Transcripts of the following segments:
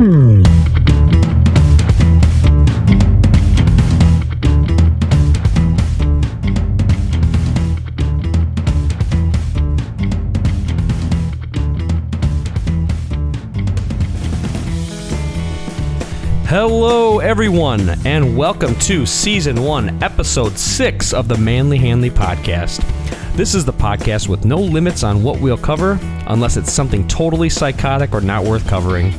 Hello, everyone, and welcome to Season 1, Episode 6 of the Manly Hanley Podcast. This is the podcast with no limits on what we'll cover, unless it's something totally psychotic or not worth covering.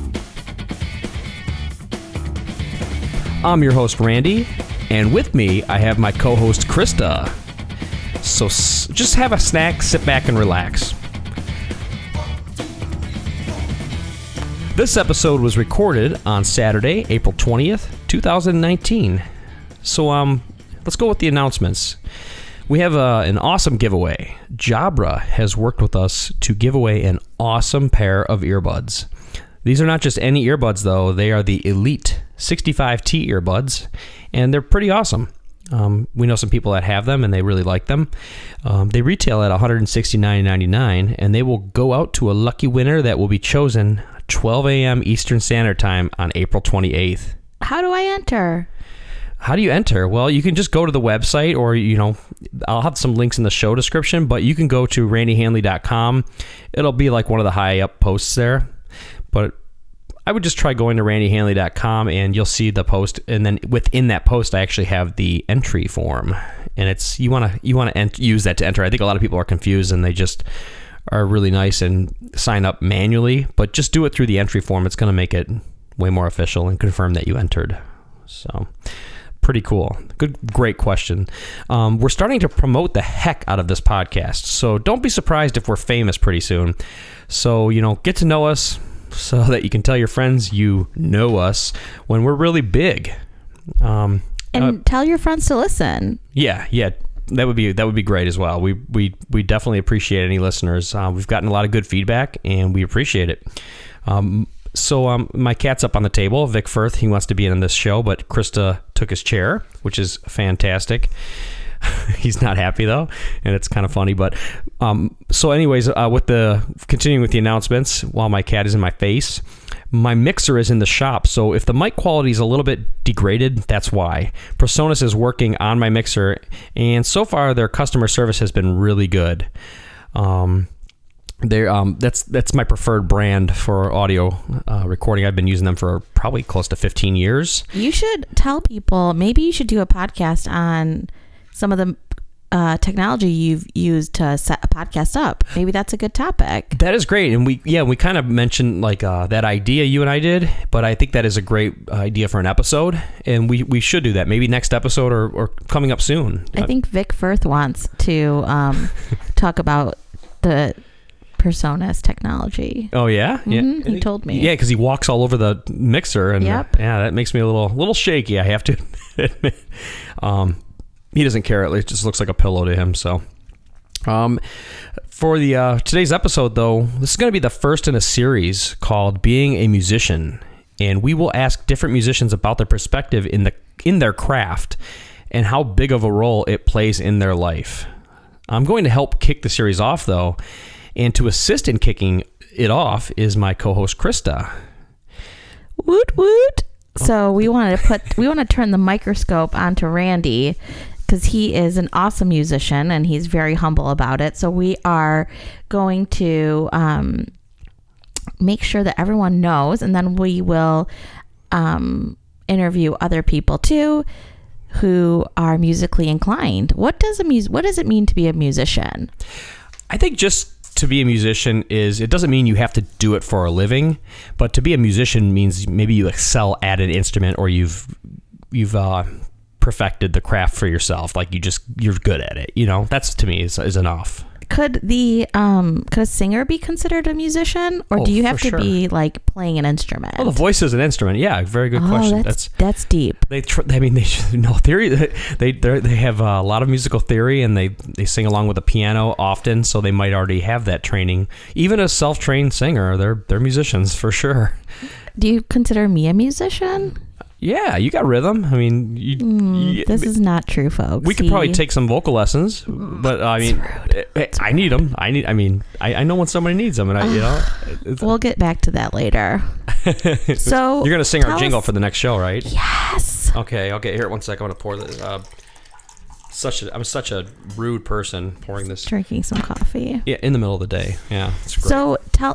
I'm your host, Randy, and with me, I have my co-host, Christa. So just have a snack, sit back, and relax. This episode was recorded on Saturday, April 20th, 2019. So let's go with the announcements. We have an awesome giveaway. Jabra has worked with us to give away an awesome pair of earbuds. These are not just any earbuds, though. They are the Elite 65T earbuds, and they're pretty awesome. We know some people that have them, and they really like them. They retail at $169.99, and they will go out to a lucky winner that will be chosen 12 a.m. Eastern Standard Time on April 28th. How do I enter? How do you enter? Well, you can just go to the website, or, I'll have some links in the show description, but you can go to randyhanley.com. It'll be like one of the high up posts there, but I would just try going to randyhanley.com and you'll see the post, and then within that post I actually have the entry form, and it's you want to use that to enter. I think a lot of people are confused and they just are really nice and sign up manually, but just do it through the entry form. It's going to make it way more official and confirm that you entered. So pretty cool. Great question. We're starting to promote the heck out of this podcast, so don't be surprised if we're famous pretty soon. So, get to know us so that you can tell your friends you know us when we're really big. And tell your friends to listen. Yeah. That would be great as well. We definitely appreciate any listeners. We've gotten a lot of good feedback, and we appreciate it. So my cat's up on the table. Vic Firth, he wants to be in this show, but Christa took his chair, which is fantastic. He's not happy though, and it's kind of funny. But so anyways, continuing with the announcements, while my cat is in my face, my mixer is in the shop, so if the mic quality is a little bit degraded, that's why. PreSonus is working on my mixer, and so far their customer service has been really good. That's my preferred brand for audio recording. I've been using them for probably close to 15 years. You should tell people, maybe you should do a podcast on some of the technology you've used to set a podcast up. Maybe that's a good topic. That is great. And we kind of mentioned that idea you and I did, but I think that is a great idea for an episode, and we should do that maybe next episode or coming up soon. I think Vic Firth wants to talk about the PreSonus technology. Oh yeah? Mm-hmm. He told me. Yeah, because he walks all over the mixer, and yep. That makes me a little shaky, I have to admit. He doesn't care. It just looks like a pillow to him. So, for the today's episode, though, this is going to be the first in a series called "Being a Musician," and we will ask different musicians about their perspective in their craft and how big of a role it plays in their life. I'm going to help kick the series off, though, and to assist in kicking it off is my co-host Christa. Woot woot! So we want to turn the microscope onto Randy, because he is an awesome musician and he's very humble about it. So we are going to make sure that everyone knows, and then we will interview other people too who are musically inclined. What does it mean to be a musician? I think just to be a musician it doesn't mean you have to do it for a living, but to be a musician means maybe you excel at an instrument, or you've perfected the craft for yourself. Like you're good at it. That's to me is enough. Could a singer be considered a musician, or do you have to be like playing an instrument? Well, the voice is an instrument. Yeah, very good question. That's deep. They know theory. They have a lot of musical theory, and they sing along with the piano often, so they might already have that training. Even a self-trained singer, they're musicians for sure. Do you consider me a musician? Yeah. You got rhythm. I mean, this is not true, folks. We could probably take some vocal lessons, but I mean, I need them. I know when somebody needs them, and we'll get back to that later. So you're gonna sing our jingle for the next show, right? Yes. Okay. Here, 1 second. I'm gonna pour this. I'm such a rude person pouring this. Drinking some coffee. Yeah, in the middle of the day. Yeah, it's great.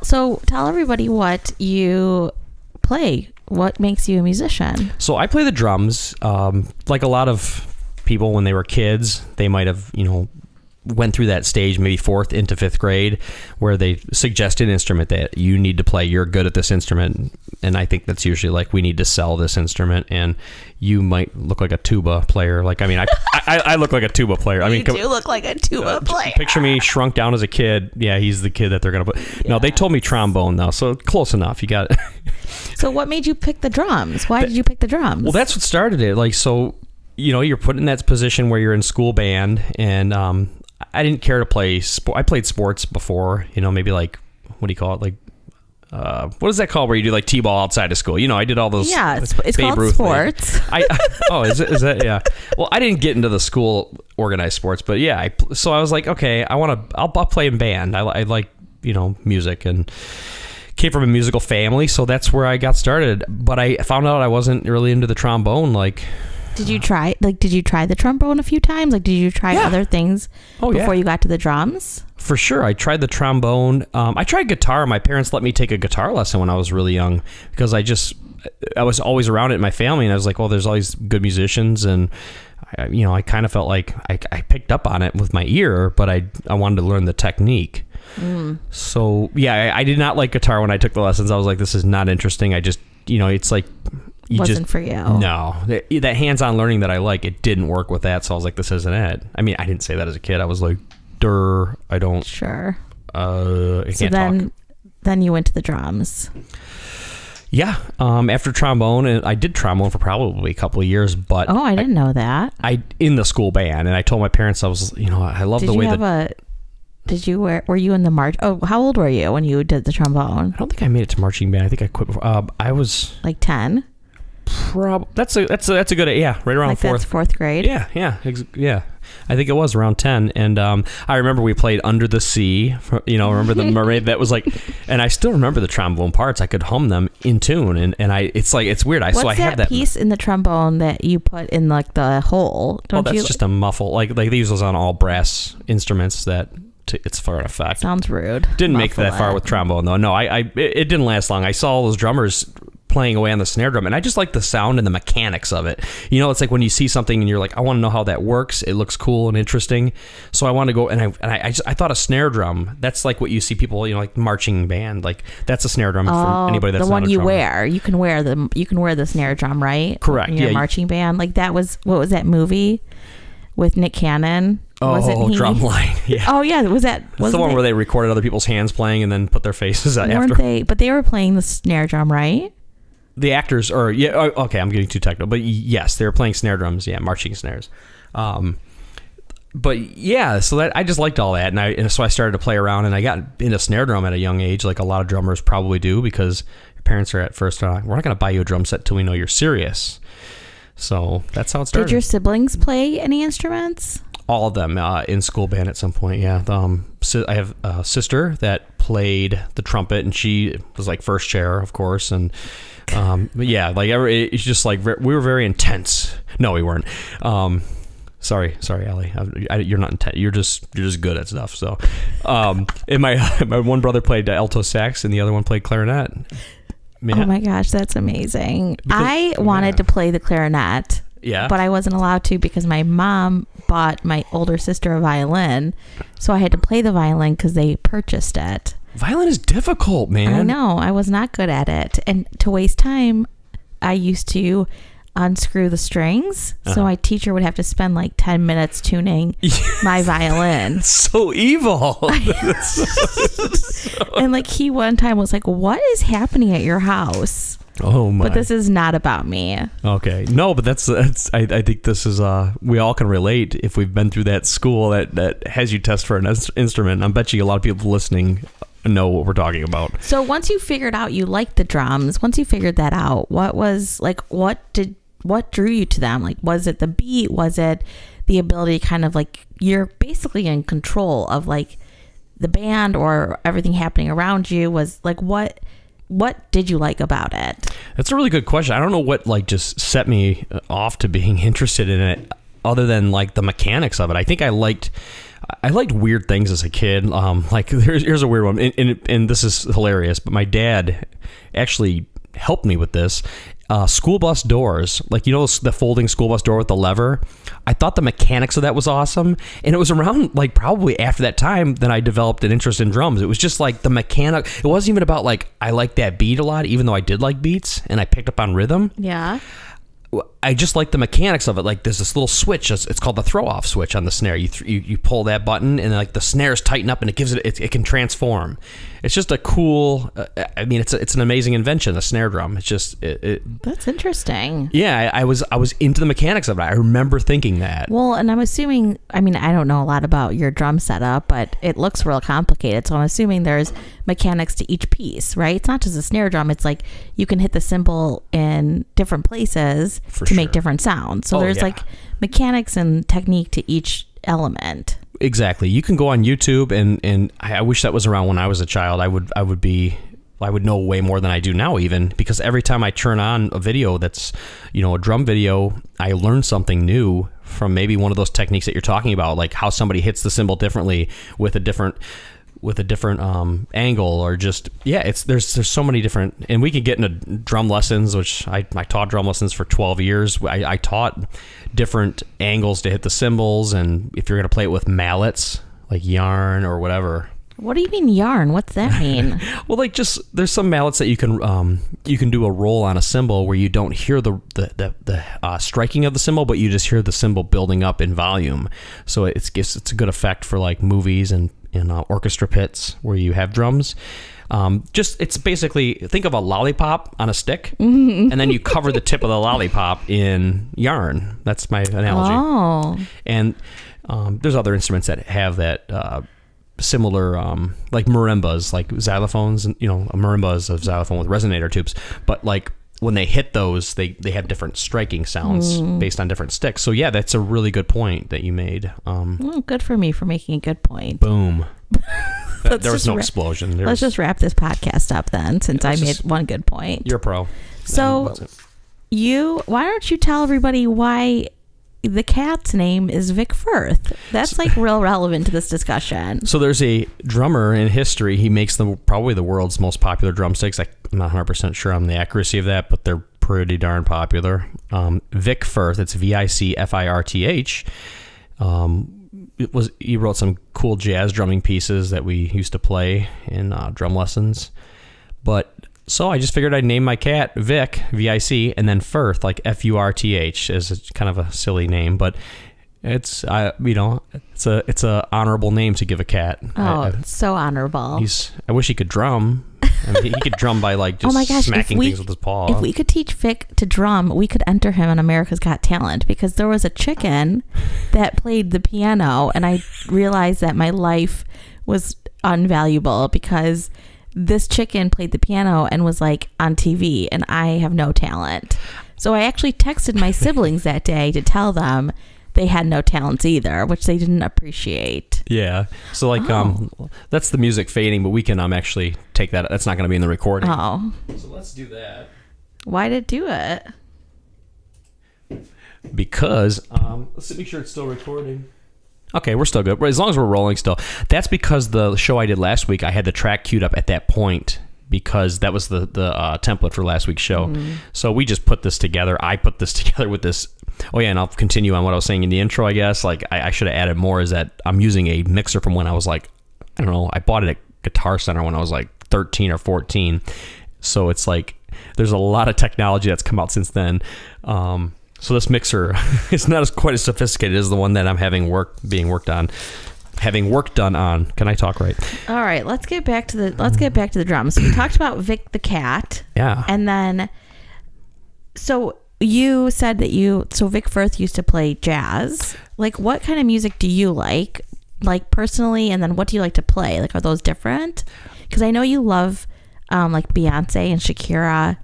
So tell everybody what you play. What makes you a musician? So I play the drums. Like a lot of people when they were kids, they might have, went through that stage, maybe 4th into 5th grade, where they suggest an instrument that you need to play. You're good at this instrument. And I think that's usually like, we need to sell this instrument, and you might look like a tuba player. Like, I look like a tuba player. You do look like a tuba player. Picture me shrunk down as a kid. Yeah, he's the kid that they're going to put. Yeah. No, they told me trombone though. So close enough. You got it. So what made you pick the drums? Why did you pick the drums? Well, that's what started it. Like, so, you're put in that position where you're in school band, and I didn't care to play sport. I played sports before, maybe like, what do you call it? Like, what is that called where you do like T-ball outside of school? I did all those. Yeah, it's called Ruth sports. Is that? Yeah. Well, I didn't get into the school organized sports, but yeah. So I was like, okay, I'll play in band. I like, music, and came from a musical family. So that's where I got started. But I found out I wasn't really into the trombone. Like, Did you try the trombone a few times? Like, did you try other things before you got to the drums? For sure. I tried the trombone. I tried guitar. My parents let me take a guitar lesson when I was really young, because I was always around it in my family, and I was like, well, there's all these good musicians, and I kind of felt like I picked up on it with my ear, but I wanted to learn the technique. So yeah, I did not like guitar when I took the lessons. I was like, this is not interesting. I just, it's like, wasn't for you. No, that hands-on learning that I like, it didn't work with that. So I was like, this isn't it. I mean, I didn't say that as a kid. I was like, I don't. Sure. I can't talk. Then you went to the drums. Yeah. After trombone, and I did trombone for probably a couple of years, but I didn't know that. In the school band, and I told my parents I was, I love the way that. Were you in the march? Oh, how old were you when you did the trombone? I don't think I made it to marching band. I think I quit before. I was like 10. That's a good, right around like 4th grade. Yeah. I think it was around 10, and I remember we played Under the Sea. Remember the mermaid that was like, and I still remember the trombone parts. I could hum them in tune, and it's weird. I have that piece in the trombone that you put in like the hole. That's just a muffle. Like they use those on all brass instruments that. It's for an effect. Sounds rude. Didn't make it that far with trombone though. No, it didn't last long. I saw all those drummers playing away on the snare drum, and I just like the sound and the mechanics of it. It's like when you see something and you're like, I want to know how that works. It looks cool and interesting. So I want to go, and I thought a snare drum. That's like what you see people, like marching band. Like that's a snare drum for anybody that's the one you wear. You can wear the snare drum, right? Correct. In your marching band. Like that was, what was that movie with Nick Cannon? Drumline. Yeah. Oh yeah, that's the one where they recorded other people's hands playing and then put their faces after. But they were playing the snare drum, right? The actors, okay, I'm getting too technical, but yes, they were playing snare drums, marching snares. But yeah, so that I just liked all that, and so I started to play around, and I got into snare drum at a young age, like a lot of drummers probably do, because your parents are at first, we're not going to buy you a drum set till we know you're serious. So that's how it started. Did your siblings play any instruments? All of them in school band at some point, yeah. I have a sister that played the trumpet, and she was like first chair, of course, and but yeah, like it's just like we were very intense. No, we weren't. Sorry, Allie. You're not intense. You're just good at stuff. So, and my one brother played alto sax, and the other one played clarinet. Yeah. Oh my gosh, that's amazing. I wanted to play the clarinet. Yeah. But I wasn't allowed to because my mom bought my older sister a violin. So I had to play the violin because they purchased it. Violin is difficult, man. I know. I was not good at it. And to waste time, I used to unscrew the strings. So my teacher would have to spend like 10 minutes tuning my violin. So evil. And like he one time was like, what is happening at your house? Oh my. But this is not about me. Okay. No, but that's I think this is we all can relate if we've been through that school that has you test for an instrument. I bet you a lot of people listening know what we're talking about. So once you figured out you liked the drums, once you figured that out, what what drew you to them? Like, was it the beat? Was it the ability to kind of like, you're basically in control of like the band or everything happening around you? Was like, what did you like about it? That's a really good question. I don't know what like just set me off to being interested in it, other than like the mechanics of it. I think I liked weird things as a kid. Like here's a weird one, and this is hilarious, but my dad actually helped me with this. School bus doors, like, you know, the folding school bus door with the lever. I thought the mechanics of that was awesome, and it was around like probably after that time that I developed an interest in drums. It was just like the mechanic. It wasn't even about like I like that beat a lot, even though I did like beats and I picked up on rhythm. Yeah. I just like the mechanics of it. Like there's this little switch. It's called the throw off switch on the snare. You pull that button and like the snares tighten up and it gives it can transform. It's just a cool. I mean, it's an amazing invention. The snare drum. It's just That's interesting. Yeah, I was into the mechanics of it. I remember thinking that. Well, and I'm assuming. I mean, I don't know a lot about your drum setup, but it looks real complicated. So I'm assuming there's mechanics to each piece, right? It's not just a snare drum. It's like you can hit the cymbal in different places to make different sounds. So there's like mechanics and technique to each element. Exactly. You can go on YouTube and I wish that was around when I was a child. I would know way more than I do now, even, because every time I turn on a video that's, you know, a drum video, I learn something new from maybe one of those techniques that you're talking about, like how somebody hits the cymbal differently with a different angle, or just there's so many different. And we could get into drum lessons, which I taught drum lessons for 12 years. I taught different angles to hit the cymbals, and if you're going to play it with mallets like yarn or whatever. What do you mean yarn? What's that mean? Well, like, just there's some mallets that you can do a roll on a cymbal where you don't hear the striking of the cymbal, but you just hear the cymbal building up in volume. So it's a good effect for like movies and orchestra pits where you have drums. It's basically, think of a lollipop on a stick, and then you cover the tip of the lollipop in yarn. That's my analogy. Oh. And there's other instruments that have that similar, like marimbas, like xylophones, and, you know, a marimba is a xylophone with resonator tubes, but like when they hit those, they have different striking sounds based on different sticks. So yeah, that's a really good point that you made. Well, good for me for making a good point. Boom. There was no explosion. Let's just wrap this podcast up then, since I made one good point. You're a pro. So why don't you tell everybody why the cat's name is Vic Firth? That's like real relevant to this discussion. So there's a drummer in history. He makes probably the world's most popular drumsticks. I'm not 100% sure on the accuracy of that, but they're pretty darn popular. Vic Firth, it's VICFIRTH. He wrote some cool jazz drumming pieces that we used to play in drum lessons. So I just figured I'd name my cat Vic, V-I-C, and then Firth, like F-U-R-T-H, is kind of a silly name, but it's it's a honorable name to give a cat. It's so honorable. I wish he could drum. I mean, he could drum by like just smacking things with his paw. If we could teach Vic to drum, we could enter him on America's Got Talent, because there was a chicken that played the piano, and I realized that my life was unvaluable because this chicken played the piano and was like on TV, and I have no talent. So I actually texted my siblings that day to tell them they had no talents either, which they didn't appreciate. Yeah. So like, that's the music fading, but we can actually take that. That's not going to be in the recording. Oh. So let's do that. Why did it do it? Because, let's make sure it's still recording. Okay, we're still good. As long as we're rolling still. That's because the show I did last week, I had the track queued up at that point, because that was the template for last week's show. So we just put this together. I put this together with this. Oh yeah, and I'll continue on what I was saying in the intro, I guess. Like, I should have added more, is that I'm using a mixer from when I was like, I don't know, I bought it at Guitar Center when I was like 13 or 14. So it's like, there's a lot of technology that's come out since then. So this mixer is not quite as sophisticated as the one that I'm having work done on. Can I talk right? All right, let's get back to the drums. So we talked about Vic the cat. Yeah. And then, so you said that Vic Firth used to play jazz. Like, what kind of music do you like personally? And then what do you like to play? Like, are those different? Because I know you love like Beyonce and Shakira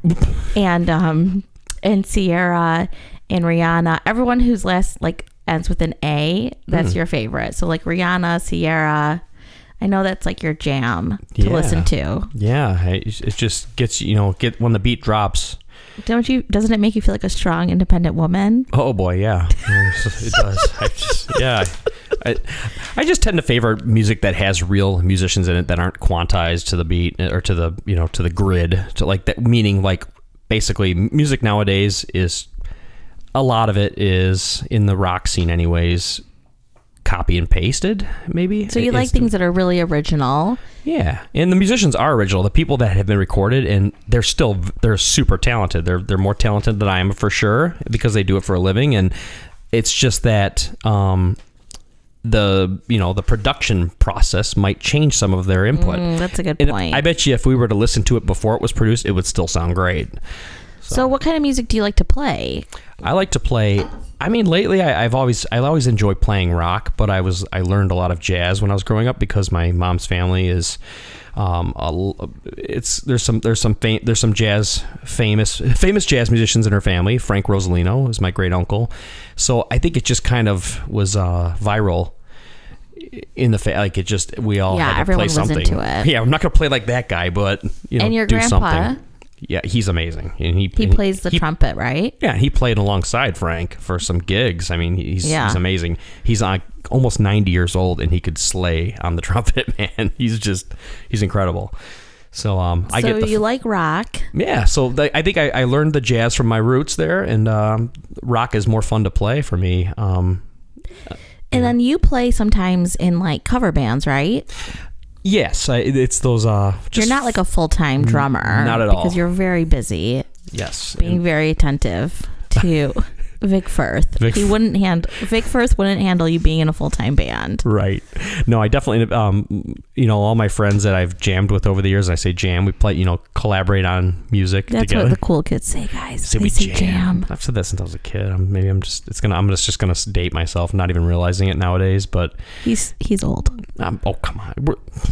and and Sierra and Rihanna, everyone whose last like ends with an A, that's your favorite. So like Rihanna, Sierra, I know that's like your jam to listen to. Yeah, it just gets, get when the beat drops. Doesn't it make you feel like a strong, independent woman? Oh boy, yeah. It does. I just tend to favor music that has real musicians in it that aren't quantized to the beat or to the, to the grid, to like that, meaning like basically music nowadays is, a lot of it is in the rock scene anyways, copy and pasted maybe. So you like things that are really original. Yeah, and the musicians are original. The people that have been recorded, and they're super talented. They're more talented than I am for sure because they do it for a living. And it's just that the production process might change some of their input. That's a good point. I bet you if we were to listen to it before it was produced, it would still sound great. So what kind of music do you like to play? I like to play. I mean, lately I always enjoyed playing rock, but I learned a lot of jazz when I was growing up because my mom's family is, there's some jazz famous jazz musicians in her family. Frank Rosalino is my great uncle, so I think it just kind of was viral in the we all had to play something. Was into it. Yeah, I'm not gonna play like that guy, but and your do grandpa. Something. Yeah, he's amazing, and he plays the trumpet, right? Yeah, he played alongside Frank for some gigs. I mean, he's amazing. He's almost 90 years old, and he could slay on the trumpet, man. He's incredible. So I get you like rock? Yeah. So I think I learned the jazz from my roots there, and rock is more fun to play for me. And then you play sometimes in like cover bands, right? Yes, it's those. You're not like a full-time drummer, not at all, because you're very busy. Yes, being very attentive to Vic Firth. Vic Firth wouldn't handle you being in a full-time band. Right. No, I definitely. All my friends that I've jammed with over the years, I say jam. We play, collaborate on music That's together. That's what the cool kids say, guys. They say jam. I've said that since I was a kid. I'm just gonna date myself, not even realizing it nowadays. But he's old. Oh come on.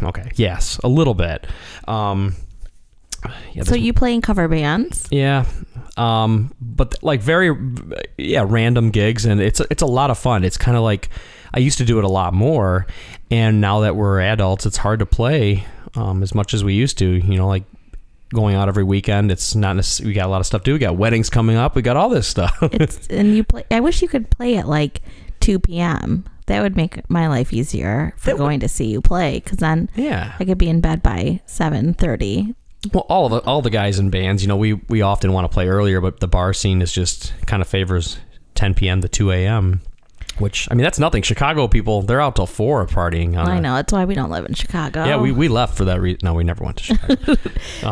Okay. Yes, a little bit. So you play in cover bands? Yeah. But like very random gigs, and it's a lot of fun. It's kind of like I used to do it a lot more, and now that we're adults, it's hard to play as much as we used to. Like going out every weekend. It's not necessarily, we got a lot of stuff to do. We got weddings coming up. We got all this stuff. And you play. I wish you could play at like 2 p.m. That would make my life easier for going to see you play, because then I could be in bed by 7:30. Well, all the guys in bands, we often want to play earlier, but the bar scene is just kind of favors 10 p.m. to 2 a.m., which, I mean, that's nothing. Chicago people, they're out till 4 partying. I know. That's why we don't live in Chicago. Yeah, we left for that reason. No, we never went to Chicago.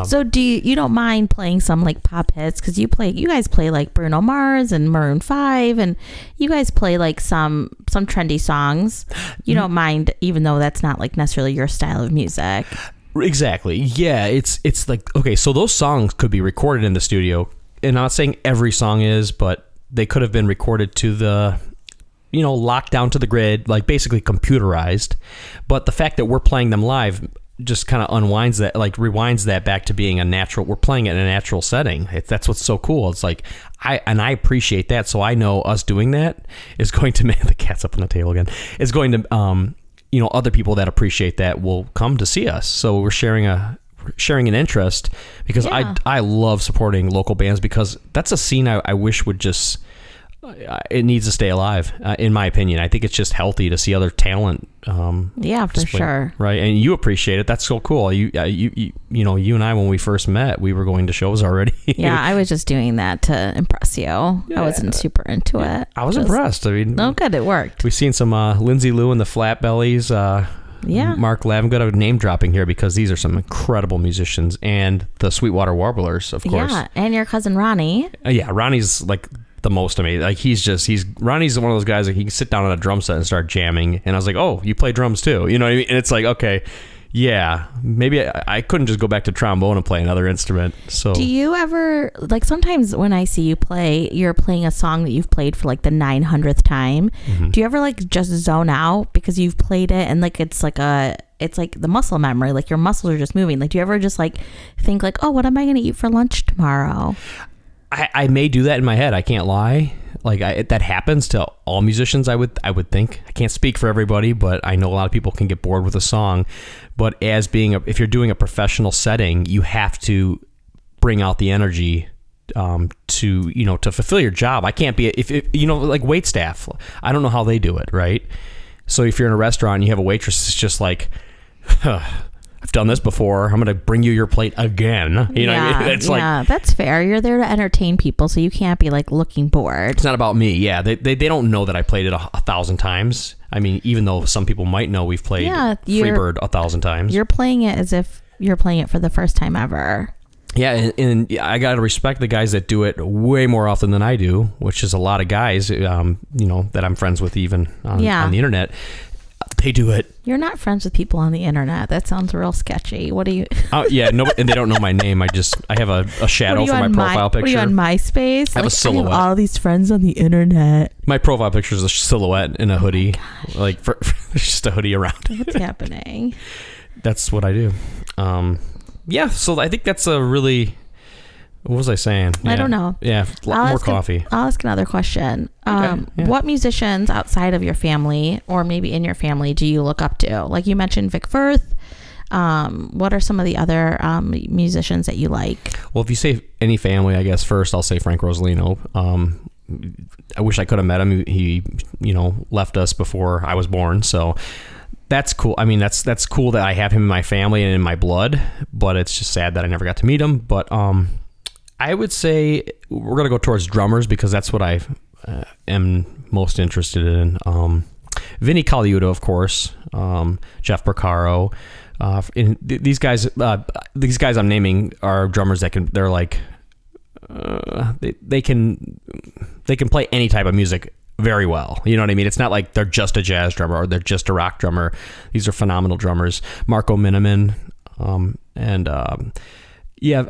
So you don't mind playing some like pop hits? Because you guys play like Bruno Mars and Maroon 5, and you guys play like some trendy songs. You don't mind, even though that's not like necessarily your style of music. Exactly. Yeah, it's like, okay, so those songs could be recorded in the studio, and I'm not saying every song is, but they could have been recorded to the, locked down to the grid, like basically computerized. But the fact that we're playing them live just kind of unwinds that, like rewinds that back to being a natural. We're playing it in a natural setting. That's what's so cool. It's like I appreciate that. So I know us doing that is going to make the cat's up on the table again. Is going to other people that appreciate that will come to see us. So we're sharing an interest, because I love supporting local bands, because that's a scene I wish would just, it needs to stay alive, in my opinion. I think it's just healthy to see other talent. For sure. Right. And you appreciate it. That's so cool. You and I, when we first met, we were going to shows already. Yeah. I was just doing that to impress you. Yeah. I wasn't super into it. I was impressed. I mean, no, good. It worked. We've seen some Lindsay Lou and the Flat Bellies. Mark Lavengood. I'm name dropping here because these are some incredible musicians, and the Sweetwater Warblers, of course. Yeah. And your cousin Ronnie. Ronnie's like the most amazing. Like Ronnie's one of those guys that he can sit down on a drum set and start jamming, and I was like, oh, you play drums too, you know what I mean? And it's like, okay, yeah, maybe I couldn't just go back to trombone and play another instrument. So do you ever, like, sometimes when I see you play, you're playing a song that you've played for like the 900th time. Mm-hmm. Do you ever like just zone out because you've played it, and like it's like the muscle memory, like your muscles are just moving? Like, do you ever just like think like, oh, what am I going to eat for lunch tomorrow? I may do that in my head. I can't lie. Like that happens to all musicians. I would think. I can't speak for everybody, but I know a lot of people can get bored with a song. But if you're doing a professional setting, you have to bring out the energy to fulfill your job. I can't be like wait staff. I don't know how they do it, right? So if you're in a restaurant and you have a waitress, it's just like, I've done this before. I'm going to bring you your plate again. You know what I mean? It's that's fair. You're there to entertain people, so you can't be like looking bored. It's not about me. Yeah, they don't know that I played it 1,000 times. I mean, even though some people might know we've played Freebird 1,000 times. You're playing it as if you're playing it for the first time ever. Yeah, and I got to respect the guys that do it way more often than I do, which is a lot of guys, that I'm friends with even on the internet. They do it. You're not friends with people on the internet. That sounds real sketchy. What do you... No, and they don't know my name. I have a shadow for my profile picture. What are you on MySpace? I have a silhouette. I have all these friends on the internet. My profile picture is a silhouette in a hoodie. Like, just a hoodie around. What's happening? That's what I do. So I think that's a really... What was I saying? I don't know. Yeah, more coffee. I'll ask another question. What musicians outside of your family or maybe in your family do you look up to? Like you mentioned Vic Firth. What are some of the other musicians that you like? Well, if you say any family, I guess first I'll say Frank Rosolino. I wish I could have met him. He left us before I was born, so... That's cool. I mean, that's cool that I have him in my family and in my blood, but it's just sad that I never got to meet him. But I would say we're going to go towards drummers because that's what I am most interested in. Vinny Colaiuta, of course, Jeff Porcaro. These guys I'm naming are drummers that they can play any type of music very well. You know what I mean? It's not like they're just a jazz drummer or they're just a rock drummer. These are phenomenal drummers. Marco Miniman,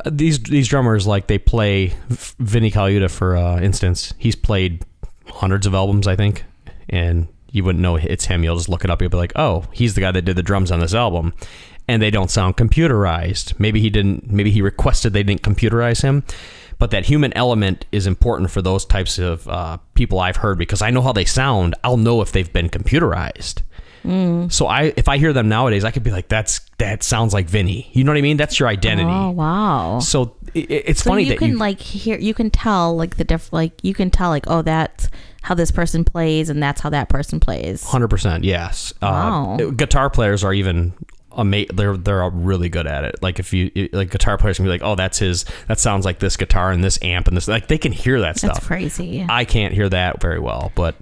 these drummers, like they play Vinny Colaiuta, for instance. He's played hundreds of albums, I think, and you wouldn't know it's him. You'll just look it up. You'll be like, oh, he's the guy that did the drums on this album. And they don't sound computerized. Maybe he requested they didn't computerize him. But that human element is important for those types of people I've heard, because I know how they sound. I'll know if they've been computerized. So if I hear them nowadays, I could be like, that sounds like Vinny. You know what I mean? That's your identity. Oh, wow. So it's funny that you can tell oh, that's how this person plays and that's how that person plays. 100%. Yes. Wow. Guitar players are even they're really good at it. Like if you like guitar players can be like, oh, that sounds like this guitar and this amp and this, like they can hear that stuff. That's crazy. I can't hear that very well, but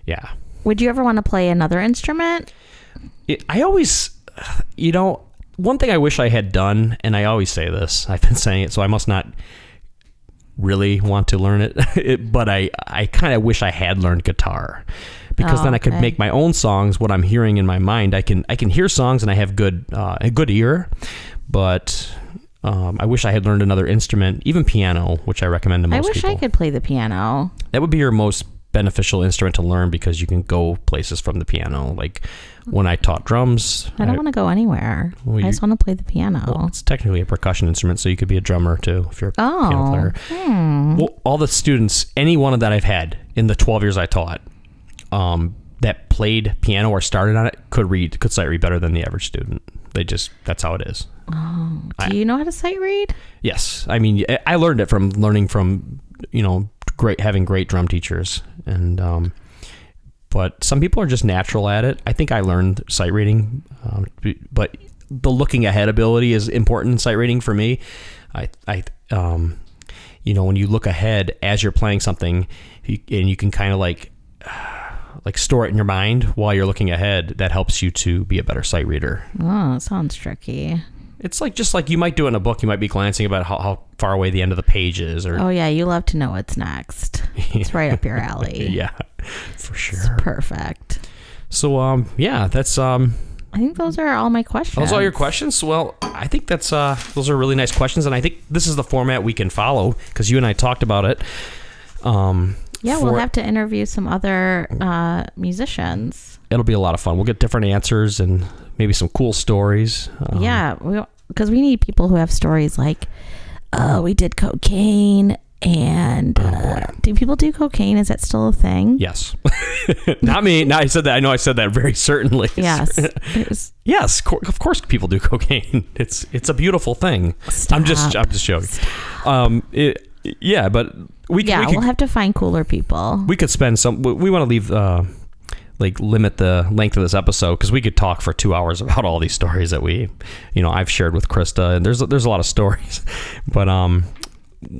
yeah. Would you ever want to play another instrument? I always, one thing I wish I had done, and I always say this, I've been saying it, so I must not really want to learn it, but I kind of wish I had learned guitar. Because then I could make my own songs. What I'm hearing in my mind, I can hear songs and I have a good ear, but I wish I had learned another instrument, even piano, which I recommend to most people. I could play the piano. That would be your most beneficial instrument to learn because you can go places from the piano. Like when I taught drums, I don't want to go anywhere. I just want to play the piano. Well, it's technically a percussion instrument, so you could be a drummer too if you're a piano player. Well, all the students, any one of that I've had in the 12 years I taught, that played piano or started on it could sight read better than the average student. That's how it is. Oh, do you know how to sight read? Yes. I mean, I learned it from learning from, having great drum teachers. And, but some people are just natural at it. I think I learned sight reading, but the looking ahead ability is important in sight reading for me. When you look ahead as you're playing something and you can kind of like store it in your mind while you're looking ahead, that helps you to be a better sight reader. Oh, it sounds tricky. It's just like you might do in a book. You might be glancing about how far away the end of the page is. Or, oh, yeah. You love to know what's next. It's right up your alley. Yeah, for sure. It's perfect. So, that's... I think those are all my questions. Those are all your questions? Well, I think those are really nice questions. And I think this is the format we can follow because you and I talked about it. We'll have to interview some other musicians. It'll be a lot of fun. We'll get different answers and maybe some cool stories. Because we need people who have stories like, oh, we did cocaine And do people do cocaine? Is that still a thing? Yes. Not me. No, I said that. I know I said that very certainly. Yes. Yes. Of course people do cocaine. It's a beautiful thing. Stop. I'm just joking. But we'll have to find cooler people. We could spend we want to leave, limit the length of this episode because we could talk for 2 hours about all these stories that I've shared with Christa, and there's a lot of stories, but,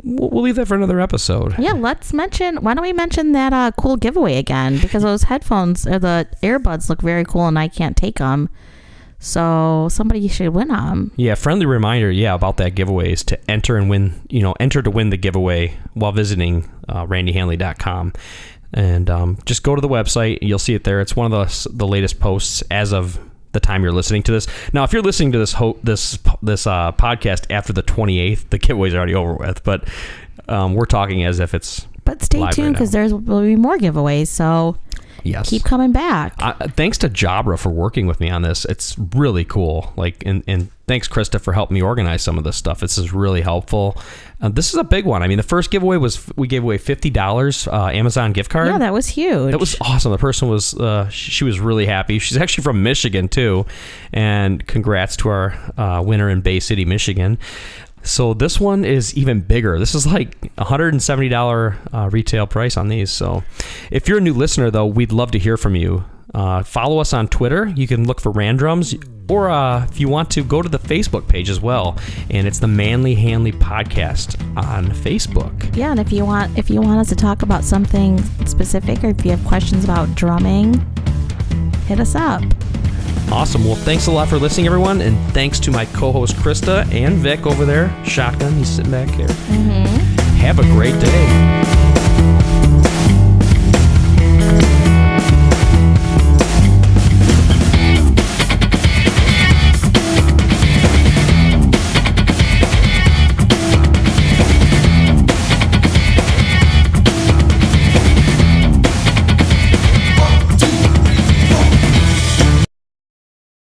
we'll leave that for another episode. Yeah, why don't we mention that cool giveaway again? Because those headphones or the earbuds look very cool and I can't take them. So somebody should win them. Yeah, friendly reminder, about that giveaway is to enter and win, enter to win the giveaway while visiting randyhanley.com. And just go to the website. You'll see it there. It's one of the latest posts as of the time you're listening to this. Now, if you're listening to this podcast after the 28th, the giveaway's already over with. But we're talking as if it's. But stay tuned because there will be more giveaways. So yes, keep coming back. Thanks to Jabra for working with me on this. It's really cool. And thanks, Christa, for helping me organize some of this stuff. This is really helpful. This is a big one. I mean, the first giveaway we gave away $50 Amazon gift card. Yeah, that was huge. That was awesome. The person was she was really happy. She's actually from Michigan too, and congrats to our winner in Bay City, Michigan. So this one is even bigger. This is like $170 retail price on these. So if you're a new listener, though, we'd love to hear from you. Follow us on Twitter. You can look for Randrums, or if you want to, go to the Facebook page as well, and it's the Manly Hanley Podcast on Facebook. Yeah, and if you want us to talk about something specific, or if you have questions about drumming, hit us up. Awesome. Well, thanks a lot for listening, everyone, and thanks to my co-host Christa and Vic over there. Shotgun, he's sitting back here. Mm-hmm. Have a great day.